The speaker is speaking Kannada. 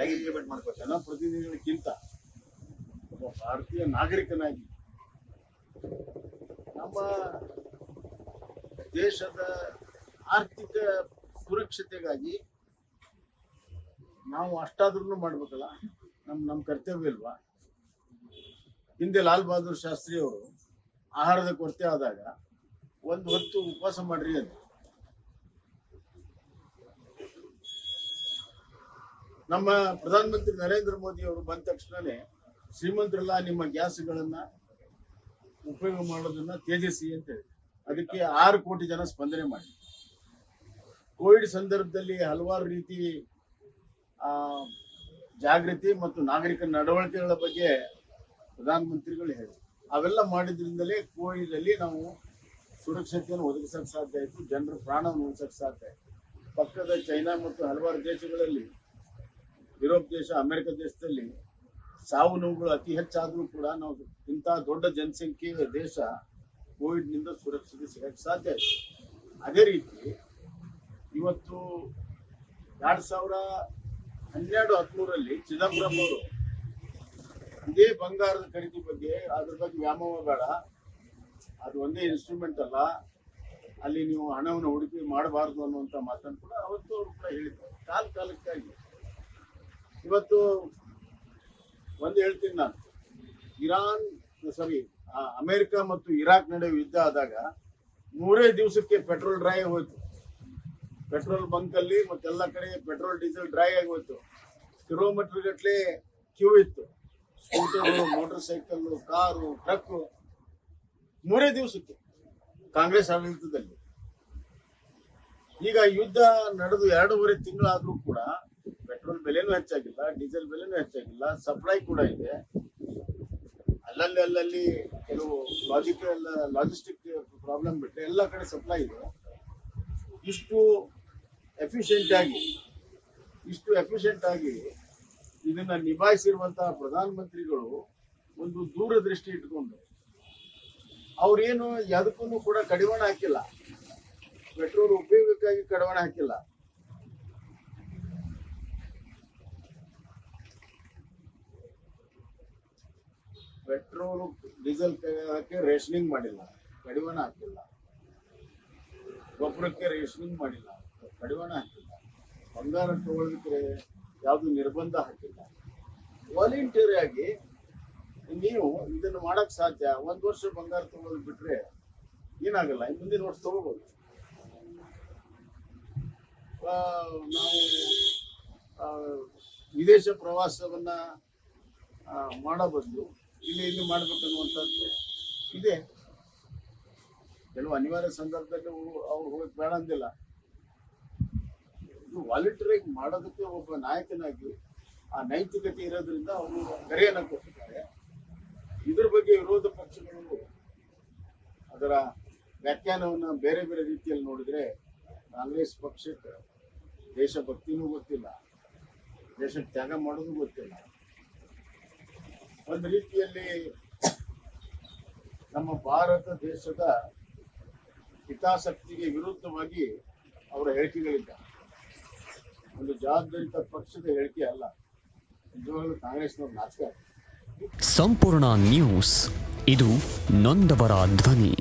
ಹೇಗೆ ಇಂಪ್ಲಿಮೆಂಟ್ ಮಾಡ್ಕೋತಾರೆ? ಜನಪ್ರತಿನಿಧಿಗಳಿಗಿಂತ ಒಬ್ಬ ಭಾರತೀಯ ನಾಗರಿಕನಾಗಿ ನಮ್ಮ ದೇಶದ ಆರ್ಥಿಕ ಸುರಕ್ಷತೆಗಾಗಿ ನಾವು ಅಷ್ಟಾದ್ರೂ ಮಾಡ್ಬೇಕಲ್ಲ, ನಮ್ಮ ಕರ್ತವ್ಯ ಇಲ್ವಾ? ಹಿಂದೆ ಲಾಲ್ ಬಹದ್ದೂರ್ ಶಾಸ್ತ್ರಿ ಅವರು ಆಹಾರದ ಕೊರತೆ ಆದಾಗ ಒಂದು ಹೊತ್ತು ಉಪವಾಸ ಮಾಡ್ರಿ ಅಂತ. ನಮ್ಮ ಪ್ರಧಾನಮಂತ್ರಿ ನರೇಂದ್ರ ಮೋದಿ ಅವರು ಬಂದ ತಕ್ಷಣನೇ ಶ್ರೀಮಂತರೆಲ್ಲ ನಿಮ್ಮ ಗ್ಯಾಸ್ಗಳನ್ನ ಉಪಯೋಗ ಮಾಡೋದನ್ನ ತ್ಯಜಿಸಿ ಅಂತ ಹೇಳಿ ಅದಕ್ಕೆ 6 ಕೋಟಿ ಜನ ಸ್ಪಂದನೆ ಮಾಡಿ. ಕೋವಿಡ್ ಸಂದರ್ಭದಲ್ಲಿ ಹಲವಾರು ರೀತಿ ಜಾಗೃತಿ ಮತ್ತು ನಾಗರಿಕ ನಡವಳಿಕೆಗಳ ಬಗ್ಗೆ ಪ್ರಧಾನಮಂತ್ರಿಗಳು ಹೇಳಿ ಅವೆಲ್ಲ ಮಾಡಿದ್ರಿಂದಲೇ ಕೋವಿಡ್ ಅಲ್ಲಿ ನಾವು ಸುರಕ್ಷತೆಯನ್ನು ಒದಗಿಸಕ್ಕೆ ಸಾಧ್ಯ ಆಯಿತು, ಜನರ ಪ್ರಾಣವನ್ನು ಉಳಿಸಕ್ಕೆ ಸಾಧ್ಯ ಆಯಿತು. ಪಕ್ಕದ ಚೈನಾ ಮತ್ತು ಹಲವಾರು ದೇಶಗಳಲ್ಲಿ, ಯುರೋಪ್ ದೇಶ, ಅಮೆರಿಕ ದೇಶದಲ್ಲಿ ಸಾವು ನೋವುಗಳು ಅತಿ ಹೆಚ್ಚಾದರೂ ಕೂಡ ನಾವು ಇಂತಹ ದೊಡ್ಡ ಜನಸಂಖ್ಯೆಯ ದೇಶ ಕೋವಿಡ್ನಿಂದ ಸುರಕ್ಷತೆ ಸಿಗಕ್ಕೆ ಸಾಧ್ಯ ಆಯಿತು. ಅದೇ ರೀತಿ ಇವತ್ತು 2012-13 ಚಿದಂಬರಂ ಅವರು ಇದೇ ಬಂಗಾರದ ಖರೀದಿ ಬಗ್ಗೆ ಅದ್ರ ಬಗ್ಗೆ ವ್ಯಾಮೋಹ ಬೇಡ, ಅದು ಒಂದೇ ಇನ್ಸ್ಟ್ರೂಮೆಂಟ್ ಅಲ್ಲ, ಅಲ್ಲಿ ನೀವು ಹಣವನ್ನು ಹೂಡಿಕೆ ಮಾಡಬಾರ್ದು ಅನ್ನುವಂಥ ಮಾತನ್ನು ಕೂಡ ಅವತ್ತು ಅವರು ಕೂಡ ಹೇಳಿದ್ದಾರೆ. ಕಾಲಕ್ಕಾಗಿ ಇವತ್ತು ಒಂದು ಹೇಳ್ತೀನಿ ನಾನು, ಅಮೆರಿಕ ಮತ್ತು ಇರಾಕ್ ನಡುವೆ ಯುದ್ಧ ಆದಾಗ 3 ದಿವಸಕ್ಕೆ ಪೆಟ್ರೋಲ್ ಡ್ರೈ ಹೋಯ್ತು. ಪೆಟ್ರೋಲ್ ಬಂಕ್ ಅಲ್ಲಿ ಮತ್ತೆಲ್ಲ ಕಡೆ ಪೆಟ್ರೋಲ್ ಡೀಸೆಲ್ ಡ್ರೈ ಆಗಿ ಹೋಯ್ತು. ಕಿಲೋಮೀಟರ್ ಗಟ್ಟಲೆ ಕ್ಯೂ ಇತ್ತು. Scooter, motor cycle, car, truck 3 ದಿವಸಕ್ಕೆ ಕಾಂಗ್ರೆಸ್ ಆಡಳಿತದಲ್ಲಿ. ಈಗ ಯುದ್ಧ ನಡೆದು 2.5 ತಿಂಗಳಾದ್ರೂ ಕೂಡ ಪೆಟ್ರೋಲ್ ಬೆಲೆನೂ ಹೆಚ್ಚಾಗಿಲ್ಲ, ಡೀಸೆಲ್ ಬೆಲೆನೂ ಹೆಚ್ಚಾಗಿಲ್ಲ, ಸಪ್ಲೈ ಕೂಡ ಇದೆ. ಅಲ್ಲಲ್ಲಿ ಕೆಲವು ಲಾಜಿಸ್ಟಿಕ್ ಪ್ರಾಬ್ಲಮ್ ಬಿಟ್ಟರೆ ಎಲ್ಲ ಕಡೆ ಸಪ್ಲೈ ಇದೆ. ಇಷ್ಟು ಎಫಿಷಿಯೆಂಟ್ ಆಗಿ ಇದನ್ನ ನಿಭಾಯಿಸಿರುವಂತಹ ಪ್ರಧಾನಮಂತ್ರಿಗಳು ಒಂದು ದೂರದೃಷ್ಟಿ ಇಟ್ಕೊಂಡು ಅವ್ರೇನು ಯಾವುದಕ್ಕೂ ಕೂಡ ಕಡಿವಾಣ ಹಾಕಿಲ್ಲ, ಪೆಟ್ರೋಲ್ ಉಪಯೋಗಕ್ಕಾಗಿ ಕಡಿವಾಣ ಹಾಕಿಲ್ಲ. ಪೆಟ್ರೋಲ್ ಡೀಸೆಲ್ ರೇಷನಿಂಗ್ ಮಾಡಿಲ್ಲ, ಕಡಿವಾಣ ಹಾಕಿಲ್ಲ. ಗೊಬ್ಬರಕ್ಕೆ ರೇಷನಿಂಗ್ ಮಾಡಿಲ್ಲ, ಕಡಿವಾಣ ಹಾಕಿಲ್ಲ. ಬಂಗಾರ ತಗೊಳ್ಳೋದಕ್ಕೆ ಯಾವುದು ನಿರ್ಬಂಧ ಹಾಕಿಲ್ಲ. ವಾಲಂಟಿಯರ್ ಆಗಿ ನೀವು ಇದನ್ನು ಮಾಡಕ್ ಸಾಧ್ಯ. 1 ವರ್ಷ ಬಂಗಾರ ತಗೊಳ್ಳೋದು ಬಿಟ್ರೆ ಏನಾಗಲ್ಲ, ಮುಂದಿನ ವರ್ಷ ತಗೋಬಹುದು. ನಾವು ವಿದೇಶ ಪ್ರವಾಸವನ್ನ ಮಾಡೋ ಬದಲು ಇಲ್ಲಿ ಮಾಡ್ಬೇಕನ್ನುವಂಥದ್ದು ಇದೆ. ಕೆಲವು ಅನಿವಾರ್ಯ ಸಂದರ್ಭದಲ್ಲಿ ಅವ್ರು ಹೋಗಕ್ ಬೇಡ ಅಂದಿಲ್ಲ. ಇದು ವಾಲಂಟಿಯರ್ ಮಾಡೋದಕ್ಕೆ ಒಬ್ಬ ನಾಯಕನಾಗಿ ಆ ನೈತಿಕತೆ ಇರೋದ್ರಿಂದ ಅವರು ಕರೆಯನ್ನು ಕೊಟ್ಟಿದ್ದಾರೆ. ಇದ್ರ ಬಗ್ಗೆ ವಿರೋಧ ಪಕ್ಷಗಳು ಅದರ ವ್ಯಾಖ್ಯಾನವನ್ನು ಬೇರೆ ಬೇರೆ ರೀತಿಯಲ್ಲಿ ನೋಡಿದ್ರೆ ಕಾಂಗ್ರೆಸ್ ಪಕ್ಷಕ್ಕೆ ದೇಶಭಕ್ತಿನೂ ಗೊತ್ತಿಲ್ಲ, ದೇಶಕ್ಕೆ ತ್ಯಾಗ ಮಾಡೋದು ಗೊತ್ತಿಲ್ಲ. ಒಂದು ರೀತಿಯಲ್ಲಿ ನಮ್ಮ ಭಾರತ ದೇಶದ ಹಿತಾಸಕ್ತಿಗೆ ವಿರುದ್ಧವಾಗಿ ಅವರ ಹೇಳಿಕೆಗಳಿದ್ದಾವೆ. ಒಂದು ಜವಾಬ್ದಾರಿತ ಪಕ್ಷದ ಹೇಳಿಕೆ ಅಲ್ಲ. ನಿಜವಾಗ್ಲೂ ಕಾಂಗ್ರೆಸ್ನವ್ರು ನಾಚಿಕೆ. ಸಂಪೂರ್ಣ ನ್ಯೂಸ್, ಇದು ನೊಂದವರ ಧ್ವನಿ.